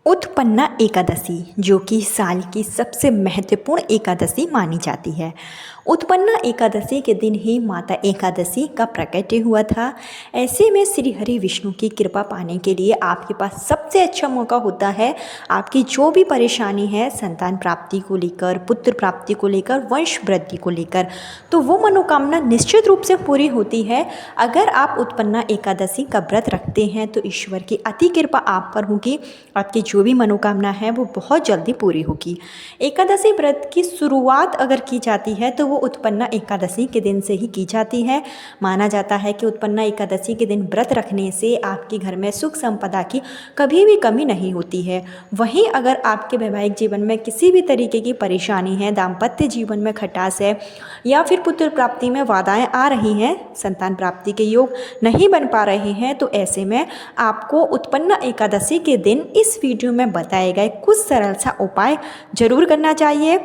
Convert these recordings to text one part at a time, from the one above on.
उत्पन्ना एकादशी जो कि साल की सबसे महत्वपूर्ण एकादशी मानी जाती है। उत्पन्ना एकादशी के दिन ही माता एकादशी का प्रकट हुआ था। ऐसे में श्री हरि विष्णु की कृपा पाने के लिए आपके पास सबसे अच्छा मौका होता है। आपकी जो भी परेशानी है संतान प्राप्ति को लेकर, पुत्र प्राप्ति को लेकर, वंश वृद्धि को लेकर, तो वो मनोकामना निश्चित रूप से पूरी होती है। अगर आप उत्पन्ना एकादशी का व्रत रखते हैं तो ईश्वर की अति कृपा आप पर होगी। आपकी जो भी मनोकामना है वो बहुत जल्दी पूरी होगी। एकादशी व्रत की शुरुआत अगर की जाती है तो वो उत्पन्ना एकादशी के दिन से ही की जाती है। माना जाता है कि उत्पन्ना एकादशी के दिन व्रत रखने से आपके घर में सुख संपदा की कभी भी कमी नहीं होती है। वहीं अगर आपके वैवाहिक जीवन में किसी भी तरीके की परेशानी है, दाम्पत्य जीवन में खटास है या फिर पुत्र प्राप्ति में बाधाएं आ रही हैं, संतान प्राप्ति के योग नहीं बन पा रहे हैं, तो ऐसे में आपको उत्पन्ना एकादशी के दिन इस वीडियो में बताए गए कुछ सरल सा उपाय जरूर करना चाहिए।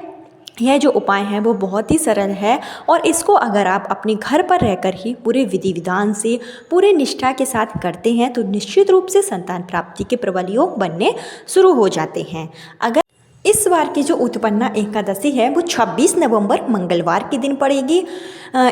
यह जो उपाय है वो बहुत ही सरल है और इसको अगर आप अपने घर पर रहकर ही पूरे विधि विधान से, पूरे निष्ठा के साथ करते हैं तो निश्चित रूप से संतान प्राप्ति के प्रबल योग बनने शुरू हो जाते हैं। अगर इस बार की जो उत्पन्ना एकादशी है वो 26 नवंबर मंगलवार के दिन पड़ेगी।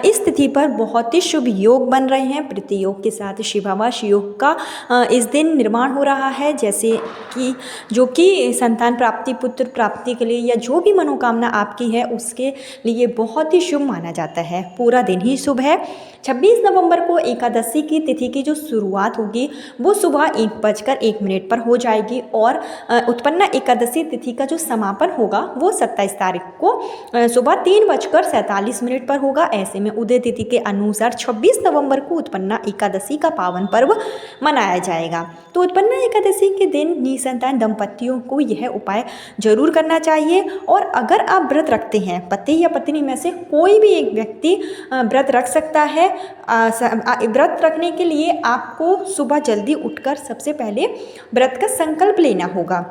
इस तिथि पर बहुत ही शुभ योग बन रहे हैं। प्रति योग के साथ शिवावाश योग का इस दिन निर्माण हो रहा है, जैसे कि जो कि संतान प्राप्ति, पुत्र प्राप्ति के लिए या जो भी मनोकामना आपकी है उसके लिए बहुत ही शुभ माना जाता है। पूरा दिन ही शुभ है। 26 नवंबर को एकादशी की तिथि की जो शुरुआत होगी वो सुबह 1:01 पर हो जाएगी और उत्पन्ना एकादशी तिथि का जो समापन होगा वो 27 तारीख को सुबह 3:47 पर होगा। ऐसे में उदय तिथि के अनुसार 26 नवंबर को उत्पन्ना एकादशी का पावन पर्व मनाया जाएगा। तो उत्पन्ना एकादशी के दिन निसंतान दंपतियों को यह उपाय जरूर करना चाहिए। और अगर आप व्रत रखते हैं, पति या पत्नी में से कोई भी एक व्यक्ति व्रत रख सकता है। व्रत रखने के लिए आपको सुबह जल्दी उठकर सबसे पहले व्रत का संकल्प लेना होगा।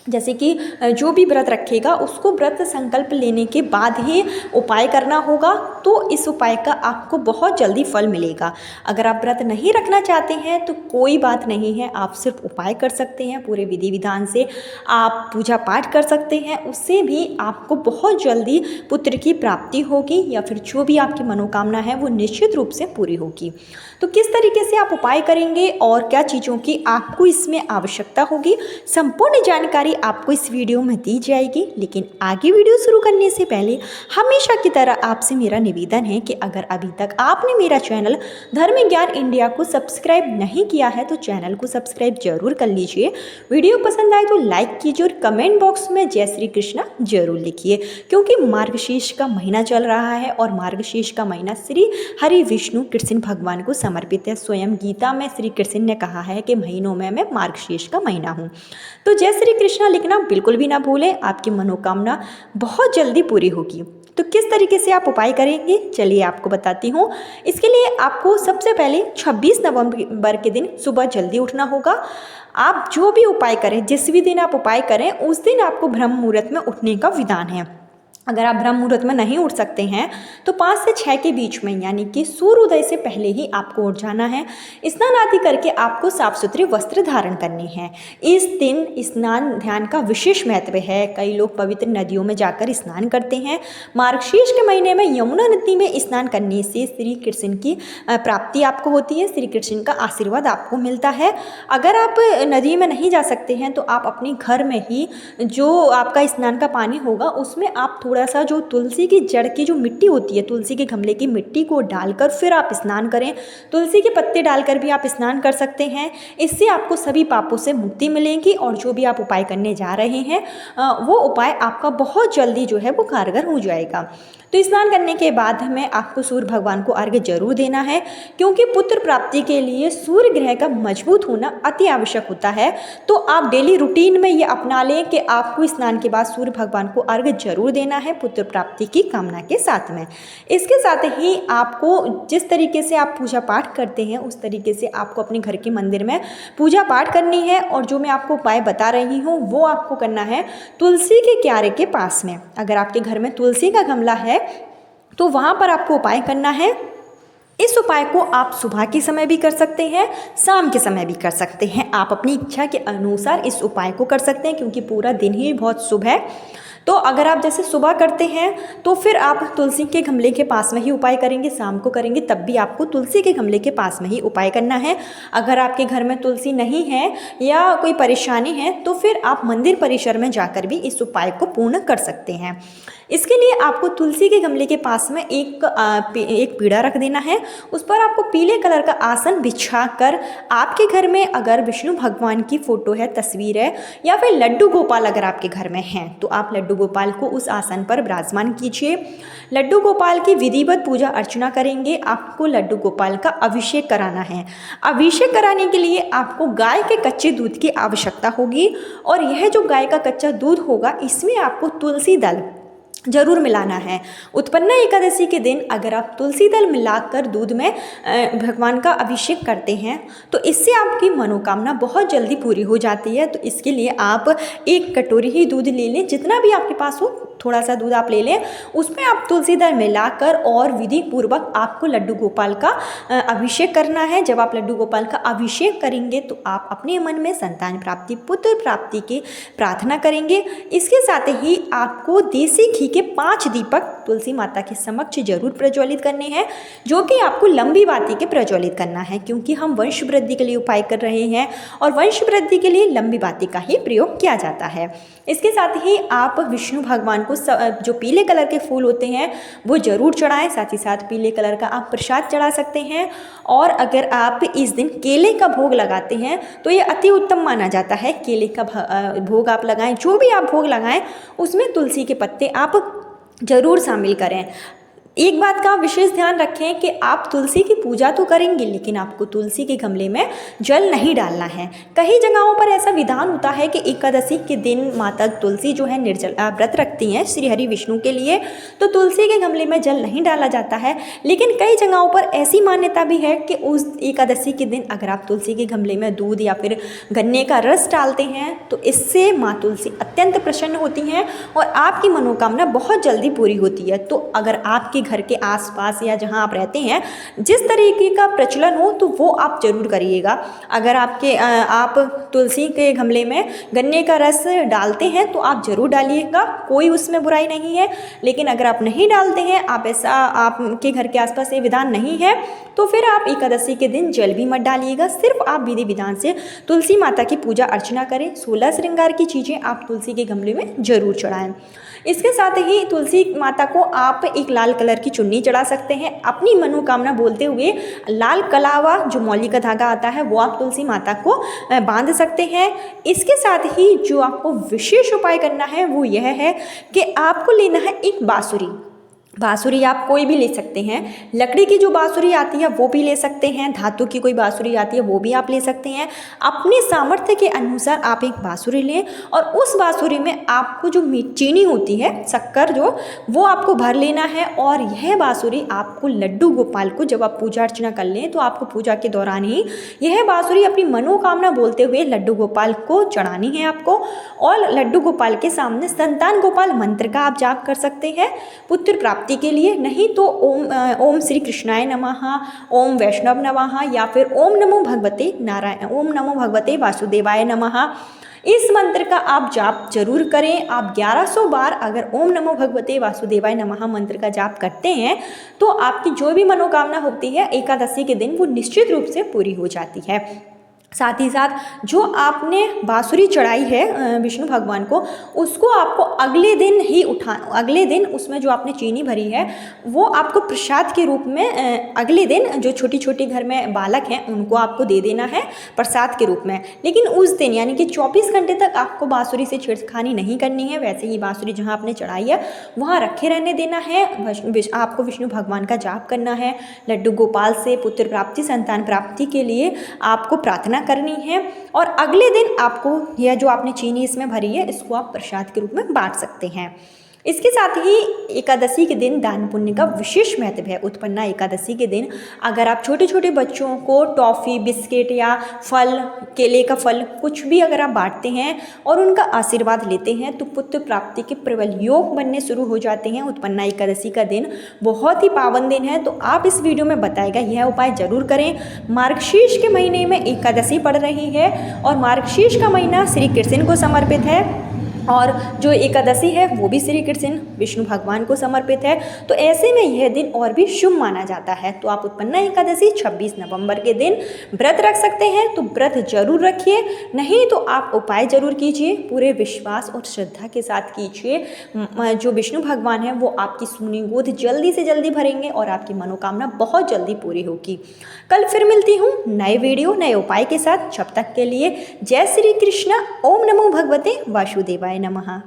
जैसे कि जो भी व्रत रखेगा उसको व्रत संकल्प लेने के बाद ही उपाय करना होगा, तो इस उपाय का आपको बहुत जल्दी फल मिलेगा। अगर आप व्रत नहीं रखना चाहते हैं तो कोई बात नहीं है, आप सिर्फ उपाय कर सकते हैं। पूरे विधि विधान से आप पूजा पाठ कर सकते हैं, उससे भी आपको बहुत जल्दी पुत्र की प्राप्ति होगी या फिर जो भी आपकी मनोकामना है वो निश्चित रूप से पूरी होगी। तो किस तरीके से आप उपाय करेंगे और क्या चीज़ों की आपको इसमें आवश्यकता होगी, संपूर्ण जानकारी आपको इस वीडियो में दी जाएगी। लेकिन आगे वीडियो शुरू करने से पहले हमेशा की तरह आपसे मेरा निवेदन है कि अगर अभी तक आपने मेरा चैनल धर्म ज्ञान इंडिया को सब्सक्राइब नहीं किया है तो चैनल को सब्सक्राइब जरूर कर लीजिए। वीडियो पसंद आए तो लाइक कीजिए और कमेंट बॉक्स में जय श्री कृष्णा जरूर लिखिए, क्योंकि मार्गशीर्ष का महीना चल रहा है और मार्गशीर्ष का महीना श्री हरि विष्णु कृष्ण भगवान को समर्पित है। स्वयं गीता में श्री कृष्ण ने कहा है कि महीनों में मैं मार्गशीर्ष का महीना हूँ। तो जय श्री कृष्णा लिखना बिल्कुल भी ना भूलें, आपकी मनोकामना बहुत जल्दी पूरी होगी। तो किस तरीके से आप उपाय करेंगे चलिए आपको बताती हूँ। इसके लिए आपको सबसे पहले 26 नवंबर के दिन सुबह जल्दी उठना होगा। आप जो भी उपाय करें, जिस भी दिन आप उपाय करें उस दिन आपको ब्रह्म मुहूर्त में उठने का विधान है। अगर आप ब्रह्म मुहूर्त में नहीं उठ सकते हैं तो 5 से 6 के बीच में, यानी कि सूर्योदय से पहले ही आपको उठ जाना है। स्नान आदि करके आपको साफ सुथरे वस्त्र धारण करने हैं। इस दिन स्नान ध्यान का विशेष महत्व है। कई लोग पवित्र नदियों में जाकर स्नान करते हैं। मार्गशीर्ष के महीने में यमुना नदी में स्नान करने से श्री कृष्ण की प्राप्ति आपको होती है, श्री कृष्ण का आशीर्वाद आपको मिलता है। अगर आप नदी में नहीं जा सकते हैं तो आप अपने घर में ही जो आपका स्नान का पानी होगा उसमें आप थोड़ा सा जो तुलसी की जड़ की जो मिट्टी होती है, तुलसी के गमले की मिट्टी को डालकर फिर आप स्नान करें। तुलसी के पत्ते डालकर भी आप स्नान कर सकते हैं। इससे आपको सभी पापों से मुक्ति मिलेगी और जो भी आप उपाय करने जा रहे हैं वो उपाय आपका बहुत जल्दी जो है वो कारगर हो जाएगा। तो स्नान करने के बाद हमें आपको सूर्य भगवान को अर्घ्य जरूर देना है, क्योंकि पुत्र प्राप्ति के लिए सूर्य ग्रह का मजबूत होना अति आवश्यक होता है। तो आप डेली रूटीन में ये अपना लें कि आपको स्नान के बाद सूर्य भगवान को अर्घ्य जरूर देना है पुत्र प्राप्ति की कामना के साथ में। इसके साथ ही आपको जिस तरीके से आप पूजा पाठ करते हैं उस तरीके से आपको अपने घर के मंदिर में पूजा पाठ करनी है। और जो मैं आपको उपाय बता रही हूँ वो आपको करना है तुलसी के क्यारे के पास में। अगर आपके घर में तुलसी का गमला है तो वहाँ पर आपको उपाय करना है। इस उपाय को आप सुबह के समय भी कर सकते हैं, शाम के समय भी कर सकते हैं। आप अपनी इच्छा के अनुसार इस उपाय को कर सकते हैं, क्योंकि पूरा दिन ही बहुत शुभ है। तो अगर आप जैसे सुबह करते हैं तो फिर आप तुलसी के गमले के पास में ही उपाय करेंगे, शाम को करेंगे तब भी आपको तुलसी के गमले के पास में ही उपाय करना है। अगर आपके घर में तुलसी नहीं है या कोई परेशानी है तो फिर आप मंदिर परिसर में जाकर भी इस उपाय को पूर्ण कर सकते हैं। इसके लिए आपको तुलसी के गमले के पास में एक पीढ़ा रख देना है। उस पर आपको पीले कलर का आसन बिछाकर, आपके घर में अगर विष्णु भगवान की फ़ोटो है, तस्वीर है, या फिर लड्डू गोपाल अगर आपके घर में हैं तो आप लड्डू गोपाल को उस आसन पर विराजमान कीजिए। लड्डू गोपाल की विधिवत पूजा अर्चना करेंगे। आपको लड्डू गोपाल का अभिषेक कराना है। अभिषेक कराने के लिए आपको गाय के कच्चे दूध की आवश्यकता होगी, और यह जो गाय का कच्चा दूध होगा इसमें आपको तुलसी दल जरूर मिलाना है। उत्पन्ना एकादशी के दिन अगर आप तुलसी दल मिलाकर दूध में भगवान का अभिषेक करते हैं तो इससे आपकी मनोकामना बहुत जल्दी पूरी हो जाती है। तो इसके लिए आप एक कटोरी ही दूध ले लें, जितना भी आपके पास हो थोड़ा सा दूध आप ले लें, उसमें आप तुलसी दल मिलाकर और विधि पूर्वक आपको लड्डू गोपाल का अभिषेक करना है। जब आप लड्डू गोपाल का अभिषेक करेंगे तो आप अपने मन में संतान प्राप्ति, पुत्र प्राप्ति की प्रार्थना करेंगे। इसके साथ ही आपको देसी घी के 5 दीपक तुलसी माता के समक्ष जरूर प्रज्वलित करने हैं, जो कि आपको लंबी बाती के प्रज्वलित करना है, क्योंकि हम वंश वृद्धि के लिए उपाय कर रहे हैं और वंश वृद्धि के लिए लंबी बाती का ही प्रयोग किया जाता है। इसके साथ ही आप विष्णु भगवान को जो पीले कलर के फूल होते हैं वो जरूर चढ़ाएं। साथ ही साथ पीले कलर का आप प्रसाद चढ़ा सकते हैं। और अगर आप इस दिन केले का भोग लगाते हैं तो ये अति उत्तम माना जाता है। केले का भोग आप लगाएं, जो भी आप भोग लगाएं उसमें तुलसी के पत्ते आप जरूर शामिल करें। एक बात का विशेष ध्यान रखें कि आप तुलसी की पूजा तो करेंगे, लेकिन आपको तुलसी के गमले में जल नहीं डालना है। कई जगहों पर ऐसा विधान होता है कि एकादशी के दिन माता तुलसी जो है निर्जल व्रत रखती हैं श्री हरि विष्णु के लिए, तो तुलसी के गमले में जल नहीं डाला जाता है। लेकिन कई जगहों पर ऐसी मान्यता भी है कि उस एकादशी के दिन अगर आप तुलसी के गमले में दूध या फिर गन्ने का रस डालते हैं तो इससे माँ तुलसी अत्यंत प्रसन्न होती हैं और आपकी मनोकामना बहुत जल्दी पूरी होती है। तो अगर आपके घर के आसपास या जहां आप रहते हैं जिस तरीके का प्रचलन हो तो वो आप जरूर करिएगा। अगर आप तुलसी के गमले में गन्ने का रस डालते हैं तो आप जरूर डालिएगा, कोई उसमें बुराई नहीं है। लेकिन अगर आप नहीं डालते हैं, आपके घर के आसपास ये विधान नहीं है, तो फिर आप एकादशी के दिन जल भी मत डालिएगा। सिर्फ आप विधि विधान से तुलसी माता की पूजा अर्चना करें। 16 श्रृंगार की चीज़ें आप तुलसी के गमले में जरूर चढ़ाएं। इसके साथ ही तुलसी माता को आप एक लाल कलर की चुन्नी चढ़ा सकते हैं। अपनी मनोकामना बोलते हुए लाल कलावा जो मौली का धागा आता है वो आप तुलसी माता को बांध सकते हैं। इसके साथ ही जो आपको विशेष उपाय करना है वो यह है कि आपको लेना है एक बांसुरी। बांसुरी आप कोई भी ले सकते हैं। लकड़ी की जो बांसुरी आती है वो भी ले सकते हैं, धातु की कोई बांसुरी आती है वो भी आप ले सकते हैं। अपने सामर्थ्य के अनुसार आप एक बांसुरी लें और उस बांसुरी में आपको जो चीनी होती है, शक्कर जो, वो आपको भर लेना है। और यह बांसुरी आपको लड्डू गोपाल को, जब आप पूजा अर्चना कर लें तो आपको पूजा के दौरान ही यह बांसुरी अपनी मनोकामना बोलते हुए लड्डू गोपाल को चढ़ानी है आपको। और लड्डू गोपाल के सामने संतान गोपाल मंत्र का आप जाप कर सकते हैं पुत्र प्राप्ति के लिए। नहीं तो ओम श्री कृष्णाय नमः, ओम वैष्णव नमः, या फिर ओम नमो भगवते नारायण, ओम नमो भगवते वासुदेवाय नमः, इस मंत्र का आप जाप जरूर करें। आप 1100 बार अगर ओम नमो भगवते वासुदेवाय नमः मंत्र का जाप करते हैं तो आपकी जो भी मनोकामना होती है एकादशी के दिन वो निश्चित रूप से पूरी हो जाती है। साथ ही साथ जो आपने बांसुरी चढ़ाई है विष्णु भगवान को, उसको आपको अगले दिन उसमें जो आपने चीनी भरी है वो आपको प्रसाद के रूप में अगले दिन जो छोटी छोटी घर में बालक हैं उनको आपको दे देना है प्रसाद के रूप में। लेकिन उस दिन यानी कि 24 घंटे तक आपको बांसुरी से छेड़खानी नहीं करनी है। वैसे ही बांसुरी जहाँ आपने चढ़ाई है वहाँ रखे रहने देना है। आपको विष्णु भगवान का जाप करना है। लड्डू गोपाल से पुत्र प्राप्ति, संतान प्राप्ति के लिए आपको प्रार्थना करनी है। और अगले दिन आपको यह जो आपने चीनी इसमें भरी है इसको आप प्रसाद के रूप में बांट सकते हैं। इसके साथ ही एकादशी के दिन दान पुण्य का विशेष महत्व है। उत्पन्ना एकादशी के दिन अगर आप छोटे छोटे बच्चों को टॉफ़ी, बिस्किट या फल, केले का फल कुछ भी अगर आप बांटते हैं और उनका आशीर्वाद लेते हैं तो पुत्र प्राप्ति के प्रबल योग बनने शुरू हो जाते हैं। उत्पन्ना एकादशी का दिन बहुत ही पावन दिन है, तो आप इस वीडियो में बताया गया यह उपाय जरूर करें। मार्गशीर्ष के महीने में एकादशी पड़ रही है और मार्गशीर्ष का महीना श्री कृष्ण को समर्पित है और जो एकादशी है वो भी श्री कृष्ण विष्णु भगवान को समर्पित है, तो ऐसे में यह दिन और भी शुभ माना जाता है। तो आप उत्पन्ना एकादशी 26 नवंबर के दिन व्रत रख सकते हैं, तो व्रत जरूर रखिए, नहीं तो आप उपाय जरूर कीजिए, पूरे विश्वास और श्रद्धा के साथ कीजिए। जो विष्णु भगवान है वो आपकी सुनी गोद जल्दी से जल्दी भरेंगे और आपकी मनोकामना बहुत जल्दी पूरी होगी। कल फिर मिलती हूँ नए वीडियो नए उपाय के साथ। जब तक के लिए जय श्री कृष्ण। ओम नमो भगवते वासुदेवाय नमः।